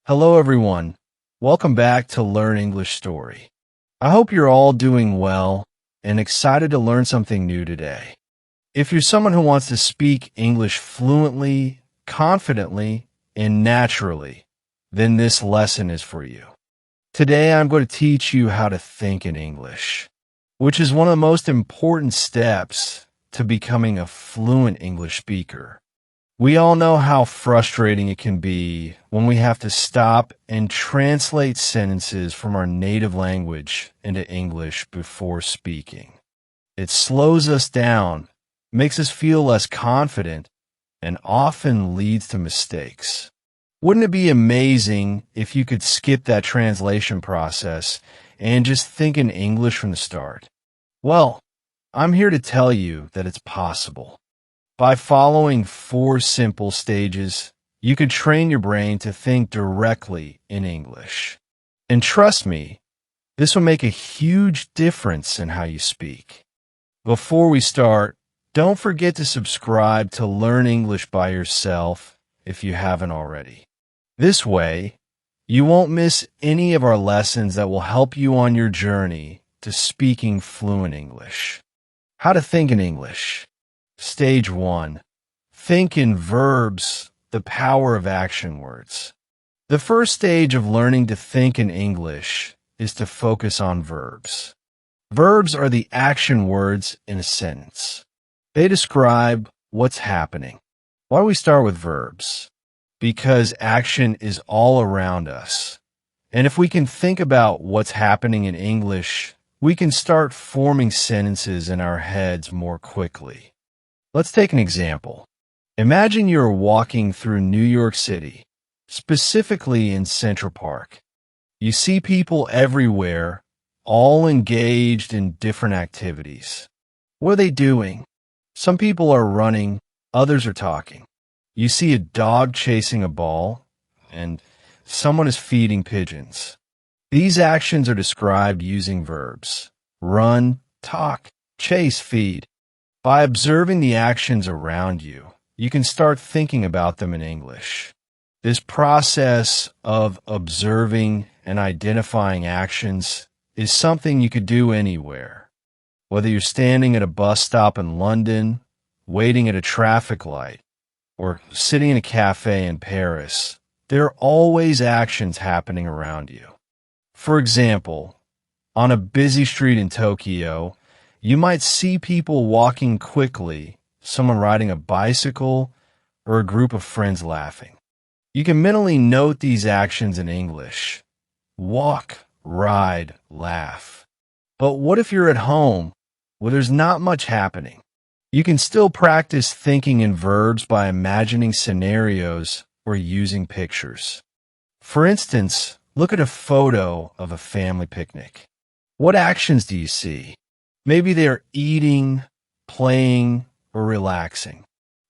Hello, everyone. Welcome back to Learn English Story. I hope you're all doing well and excited to learn something new today. If you're someone who wants to speak English fluently, confidently, and naturally, then this lesson is for you. Today, I'm going to teach you how to think in English, which is one of the most important steps to becoming a fluent English speaker. We all know how frustrating it can be when we have to stop and translate sentences from our native language into English before speaking. It slows us down, makes us feel less confident, and often leads to mistakes. Wouldn't it be amazing if you could skip that translation process and just think in English from the start? Well, I'm here to tell you that it's possible. By following 4 simple stages, you can train your brain to think directly in English. And trust me, this will make a huge difference in how you speak. Before we start, don't forget to subscribe to Learn English by yourself if you haven't already. This way, you won't miss any of our lessons that will help you on your journey to speaking fluent English. How to think in English. Stage 1. Think in verbs, the power of action words. The first stage of learning to think in English is to focus on verbs. Verbs are the action words in a sentence. They describe what's happening. Why do we start with verbs? Because action is all around us. And if we can think about what's happening in English, we can start forming sentences in our heads more quickly. Let's take an example. Imagine you're walking through New York City, specifically in Central Park. You see people everywhere, all engaged in different activities. What are they doing? Some people are running, others are talking. You see a dog chasing a ball, and someone is feeding pigeons. These actions are described using verbs: run, talk, chase, feed. By observing the actions around you, you can start thinking about them in English. This process of observing and identifying actions is something you could do anywhere. Whether you're standing at a bus stop in London, waiting at a traffic light, or sitting in a cafe in Paris, there are always actions happening around you. For example, on a busy street in Tokyo, you might see people walking quickly, someone riding a bicycle, or a group of friends laughing. You can mentally note these actions in English. Walk, ride, laugh. But what if you're at home where there's not much happening? You can still practice thinking in verbs by imagining scenarios or using pictures. For instance, look at a photo of a family picnic. What actions do you see? Maybe they are eating, playing, or relaxing.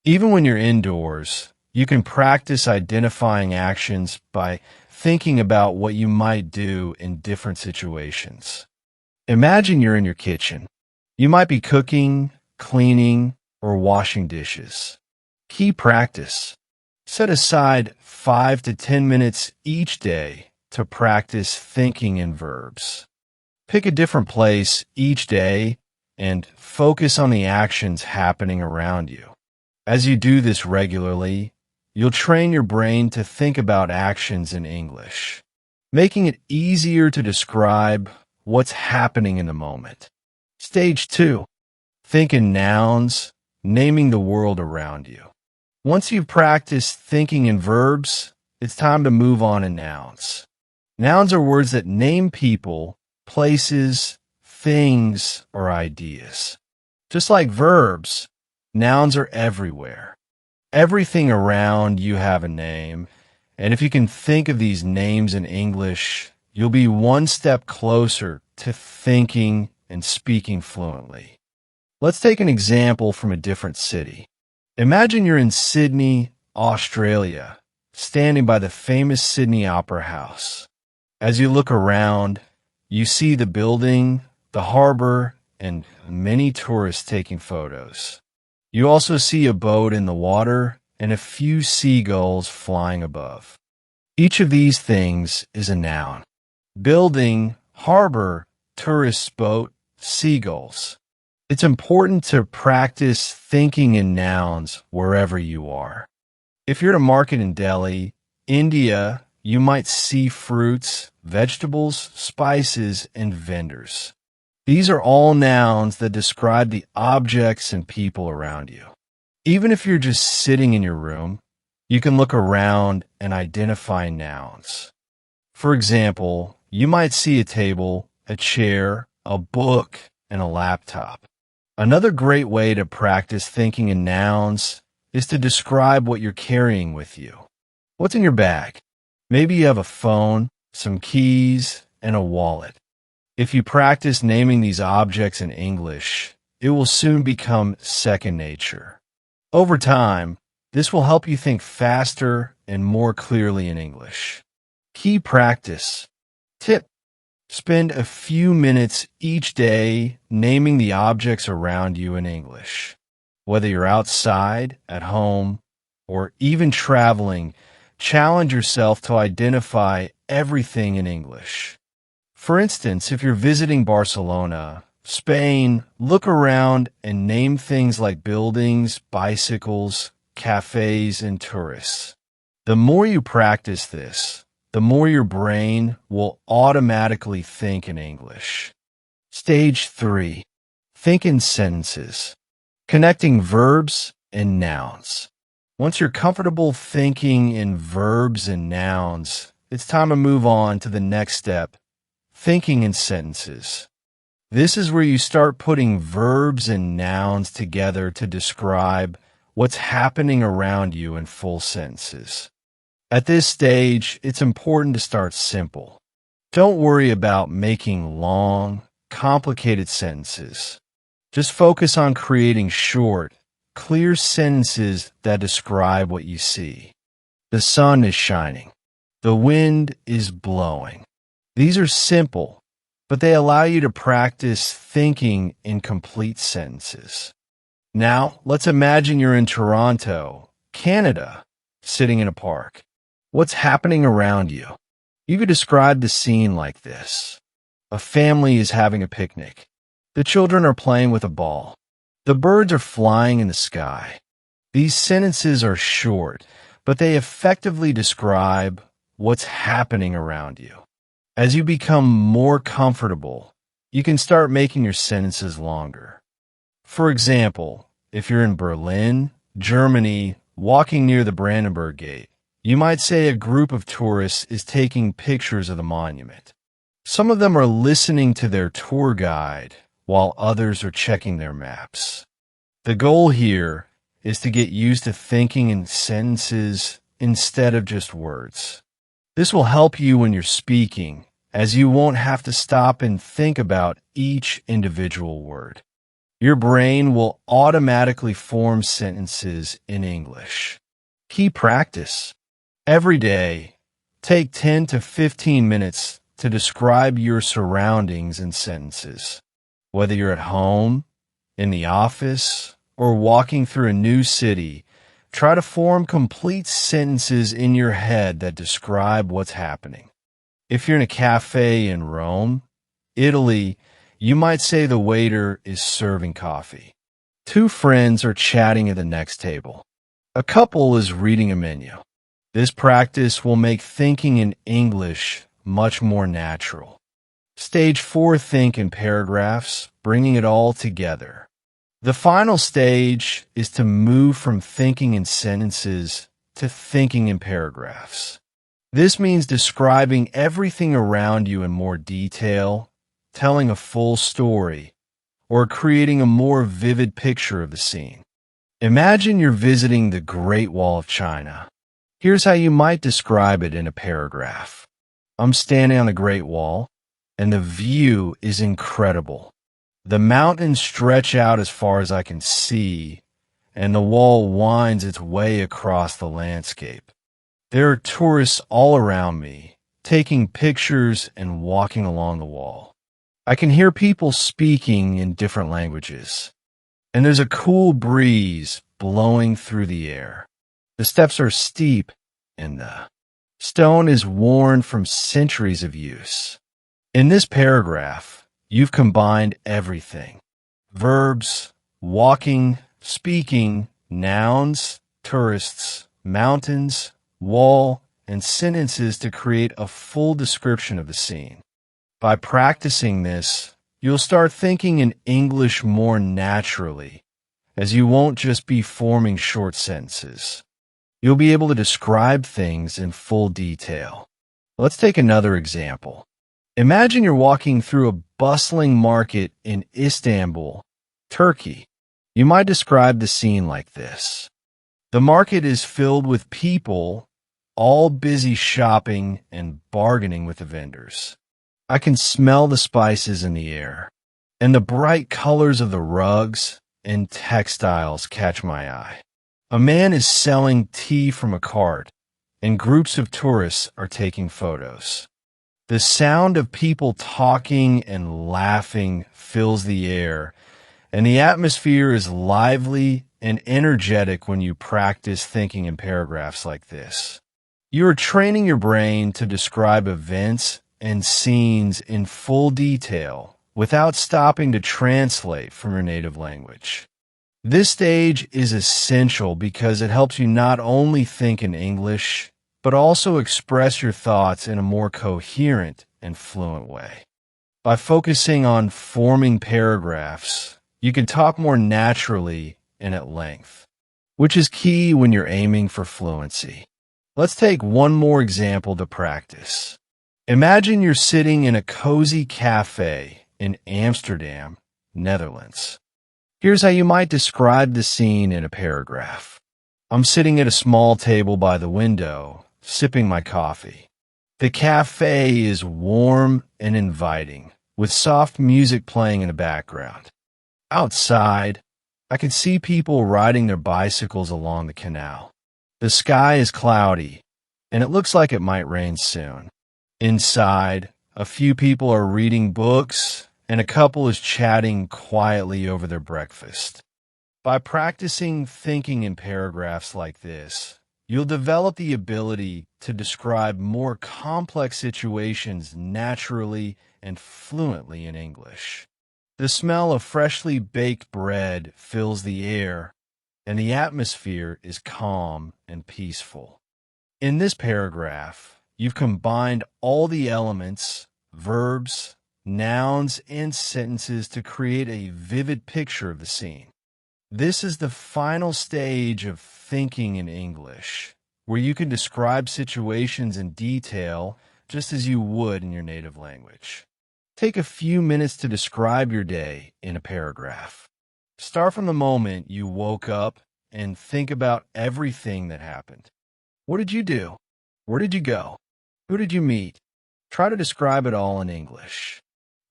Even when you're indoors, you can practice identifying actions by thinking about what you might do in different situations. Imagine you're in your kitchen. You might be cooking, cleaning, or washing dishes. Key practice. Set aside 5 to 10 minutes each day to practice thinking in verbs. Pick a different place each day and focus on the actions happening around you. As you do this regularly, you'll train your brain to think about actions in English, making it easier to describe what's happening in the moment. Stage 2. Think in nouns, naming the world around you. Once you've practiced thinking in verbs, it's time to move on to nouns. Nouns are words that name people, places, things, or ideas. Just like verbs, nouns are everywhere. Everything around you have a name, and if you can think of these names in English, you'll be one step closer to thinking and speaking fluently. Let's take an example from a different city. Imagine you're in Sydney, Australia, standing by the famous Sydney Opera House. As you look around, you see the building, the harbor, and many tourists taking photos. You also see a boat in the water and a few seagulls flying above. Each of these things is a noun. Building, harbor, tourist boat, seagulls. It's important to practice thinking in nouns wherever you are. If you're at a market in Delhi, India, you might see fruits, vegetables, spices, and vendors. These are all nouns that describe the objects and people around you. Even if you're just sitting in your room, you can look around and identify nouns. For example, you might see a table, a chair, a book, and a laptop. Another great way to practice thinking in nouns is to describe what you're carrying with you. What's in your bag? Maybe you have a phone, some keys, and a wallet. If you practice naming these objects in English, it will soon become second nature. Over time, this will help you think faster and more clearly in English. Key practice. Tip: spend a few minutes each day naming the objects around you in English. Whether you're outside, at home, or even traveling, challenge yourself to identify everything in English. For instance, if you're visiting Barcelona, Spain, look around and name things like buildings, bicycles, cafes, and tourists. The more you practice this, the more your brain will automatically think in English. Stage 3. Think in sentences. Connecting verbs and nouns. Once you're comfortable thinking in verbs and nouns, it's time to move on to the next step, thinking in sentences. This is where you start putting verbs and nouns together to describe what's happening around you in full sentences. At this stage, it's important to start simple. Don't worry about making long, complicated sentences. Just focus on creating short, clear sentences that describe what you see. The sun is shining. The wind is blowing. These are simple, but they allow you to practice thinking in complete sentences. Now, let's imagine you're in Toronto, Canada, sitting in a park. What's happening around you? You could describe the scene like this. A family is having a picnic. The children are playing with a ball. The birds are flying in the sky. These sentences are short, but they effectively describe what's happening around you. As you become more comfortable, you can start making your sentences longer. For example, if you're in Berlin, Germany, walking near the Brandenburg Gate, you might say a group of tourists is taking pictures of the monument. Some of them are listening to their tour guide, while others are checking their maps. The goal here is to get used to thinking in sentences instead of just words. This will help you when you're speaking, as you won't have to stop and think about each individual word. Your brain will automatically form sentences in English. Key practice. Every day, take 10 to 15 minutes to describe your surroundings in sentences. Whether you're at home, in the office, or walking through a new city, try to form complete sentences in your head that describe what's happening. If you're in a cafe in Rome, Italy, you might say the waiter is serving coffee. Two friends are chatting at the next table. A couple is reading a menu. This practice will make thinking in English much more natural. Stage 4, think in paragraphs, bringing it all together. The final stage is to move from thinking in sentences to thinking in paragraphs. This means describing everything around you in more detail, telling a full story, or creating a more vivid picture of the scene. Imagine you're visiting the Great Wall of China. Here's how you might describe it in a paragraph. I'm standing on the Great Wall, and the view is incredible. The mountains stretch out as far as I can see, and the wall winds its way across the landscape. There are tourists all around me, taking pictures and walking along the wall. I can hear people speaking in different languages, and there's a cool breeze blowing through the air. The steps are steep, and the Stone is worn from centuries of use. In this paragraph, you've combined everything. Verbs, walking, speaking, nouns, tourists, mountains, wall, and sentences to create a full description of the scene. By practicing this, you'll start thinking in English more naturally, as you won't just be forming short sentences. You'll be able to describe things in full detail. Let's take another example. Imagine you're walking through a bustling market in Istanbul, Turkey. You might describe the scene like this. The market is filled with people, all busy shopping and bargaining with the vendors. I can smell the spices in the air, and the bright colors of the rugs and textiles catch my eye. A man is selling tea from a cart, and groups of tourists are taking photos. The sound of people talking and laughing fills the air, and the atmosphere is lively and energetic when you practice thinking in paragraphs like this. You are training your brain to describe events and scenes in full detail without stopping to translate from your native language. This stage is essential because it helps you not only think in English, but also express your thoughts in a more coherent and fluent way. By focusing on forming paragraphs, you can talk more naturally and at length, which is key when you're aiming for fluency. Let's take one more example to practice. Imagine you're sitting in a cozy cafe in Amsterdam, Netherlands. Here's how you might describe the scene in a paragraph. I'm sitting at a small table by the window, sipping my coffee. The cafe is warm and inviting, with soft music playing in the background. Outside, I can see people riding their bicycles along the canal. The sky is cloudy, and it looks like it might rain soon. Inside, a few people are reading books, and a couple is chatting quietly over their breakfast. By practicing thinking in paragraphs like this, you'll develop the ability to describe more complex situations naturally and fluently in English. The smell of freshly baked bread fills the air, and the atmosphere is calm and peaceful. In this paragraph, you've combined all the elements, verbs, nouns, and sentences to create a vivid picture of the scene. This is the final stage of thinking in English, where you can describe situations in detail just as you would in your native language. Take a few minutes to describe your day in a paragraph. Start from the moment you woke up and think about everything that happened. What did you do? Where did you go? Who did you meet? Try to describe it all in English.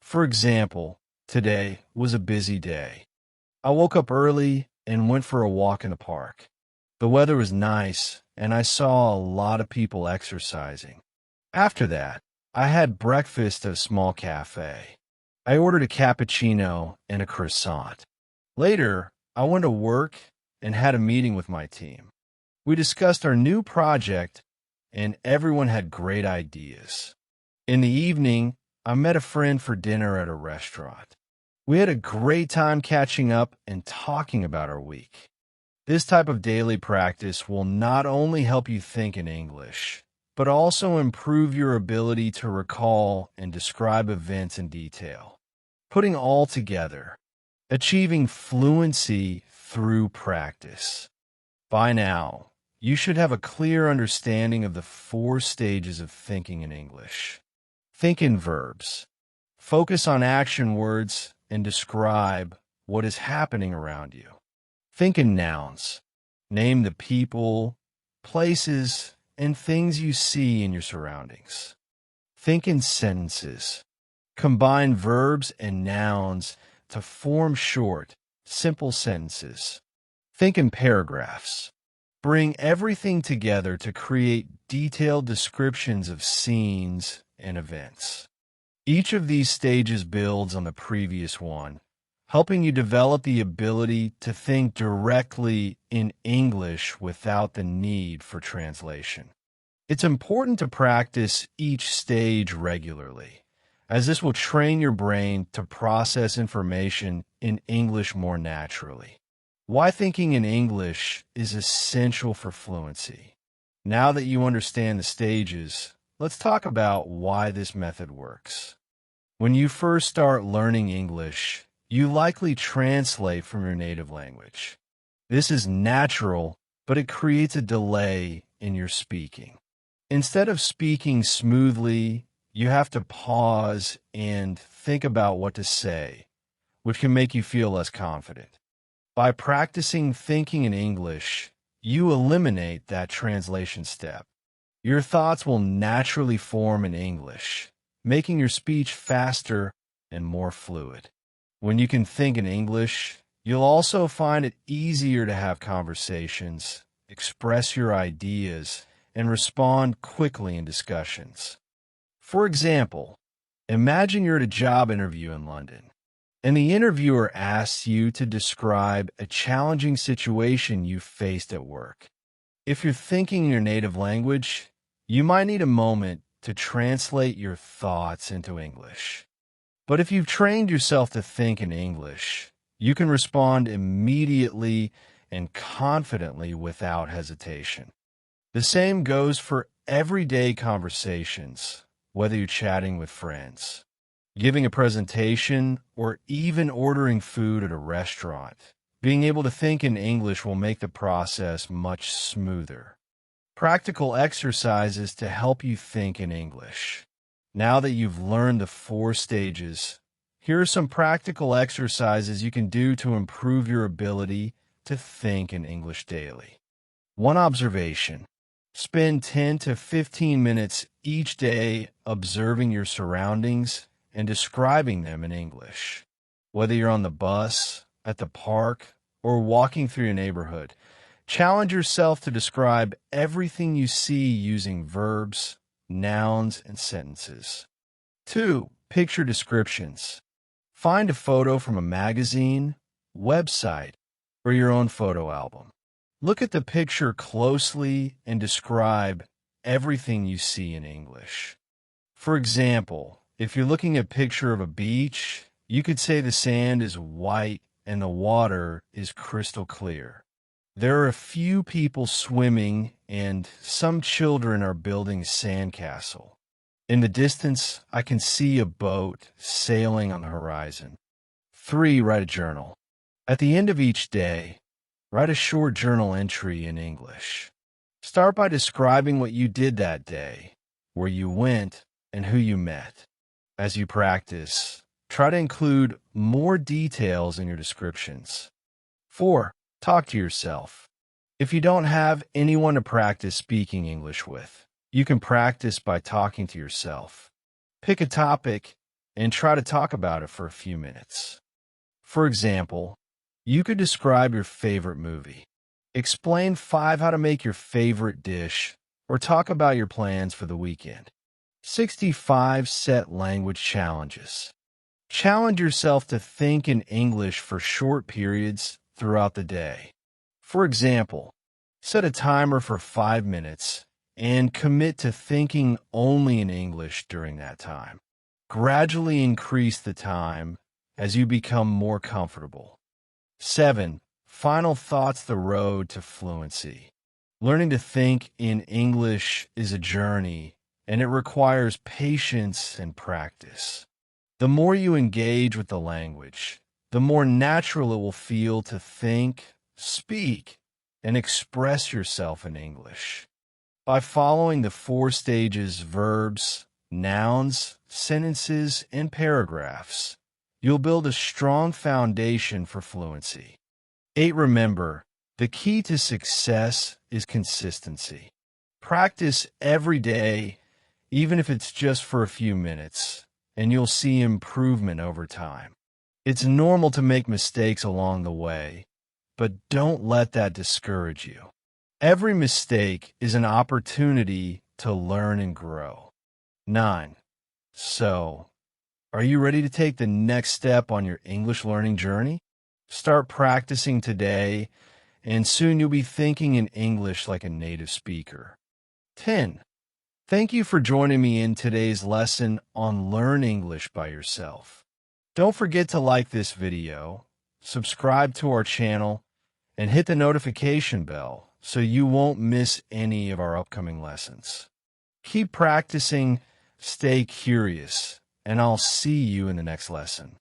For example, today was a busy day. I woke up early and went for a walk in the park. The weather was nice, and I saw a lot of people exercising. After that, I had breakfast at a small cafe. I ordered a cappuccino and a croissant. Later, I went to work and had a meeting with my team. We discussed our new project, and everyone had great ideas. In the evening, I met a friend for dinner at a restaurant. We had a great time catching up and talking about our week. This type of daily practice will not only help you think in English, but also improve your ability to recall and describe events in detail. Putting all together, achieving fluency through practice. By now, you should have a clear understanding of the 4 stages of thinking in English. Think in verbs. Focus on action words and describe what is happening around you. Think in nouns. Name the people, places, and things you see in your surroundings. Think in sentences. Combine verbs and nouns to form short, simple sentences. Think in paragraphs. Bring everything together to create detailed descriptions of scenes and events. Each of these stages builds on the previous one, helping you develop the ability to think directly in English without the need for translation. It's important to practice each stage regularly, as this will train your brain to process information in English more naturally. Why thinking in English is essential for fluency. Now that you understand the stages, let's talk about why this method works. When you first start learning English, you likely translate from your native language. This is natural, but it creates a delay in your speaking. Instead of speaking smoothly, you have to pause and think about what to say, which can make you feel less confident. By practicing thinking in English, you eliminate that translation step. Your thoughts will naturally form in English, making your speech faster and more fluid. When you can think in English, you'll also find it easier to have conversations, express your ideas, and respond quickly in discussions. For example, imagine you're at a job interview in London, and the interviewer asks you to describe a challenging situation you faced at work. If you're thinking in your native language, you might need a moment to translate your thoughts into English. But if you've trained yourself to think in English, you can respond immediately and confidently without hesitation. The same goes for everyday conversations, whether you're chatting with friends, giving a presentation, or even ordering food at a restaurant. Being able to think in English will make the process much smoother. Practical exercises to help you think in English. Now that you've learned the 4 stages, here are some practical exercises you can do to improve your ability to think in English daily. 1 observation. Spend 10 to 15 minutes each day observing your surroundings and describing them in English. Whether you're on the bus, at the park, or walking through your neighborhood, challenge yourself to describe everything you see using verbs, nouns, and sentences. 2. Picture descriptions. Find a photo from a magazine, website, or your own photo album. Look at the picture closely and describe everything you see in English. For example, if you're looking at a picture of a beach, you could say the sand is white and the water is crystal clear. There are a few people swimming and some children are building a sandcastle. In the distance, I can see a boat sailing on the horizon. 3. Write a journal. At the end of each day, write a short journal entry in English. Start by describing what you did that day, where you went, and who you met. As you practice, try to include more details in your descriptions. 4. Talk to yourself. If you don't have anyone to practice speaking English with, you can practice by talking to yourself. Pick a topic and try to talk about it for a few minutes. For example, you could describe your favorite movie, explain 5 how to make your favorite dish, or talk about your plans for the weekend. 65 set language challenges. Challenge yourself to think in English for short periods throughout the day. For example, set a timer for 5 minutes and commit to thinking only in English during that time. Gradually increase the time as you become more comfortable. 7. Final thoughts: the road to fluency. Learning to think in English is a journey, and it requires patience and practice. The more you engage with the language, the more natural it will feel to think, speak, and express yourself in English. By following the 4 stages: verbs, nouns, sentences, and paragraphs, you'll build a strong foundation for fluency. 8. Remember, the key to success is consistency. Practice every day, even if it's just for a few minutes, and you'll see improvement over time. It's normal to make mistakes along the way, but don't let that discourage you. Every mistake is an opportunity to learn and grow. 9. So, are you ready to take the next step on your English learning journey? Start practicing today, and soon you'll be thinking in English like a native speaker. 10. Thank you for joining me in today's lesson on Learn English by Yourself. Don't forget to like this video, subscribe to our channel, and hit the notification bell so you won't miss any of our upcoming lessons. Keep practicing, stay curious, and I'll see you in the next lesson.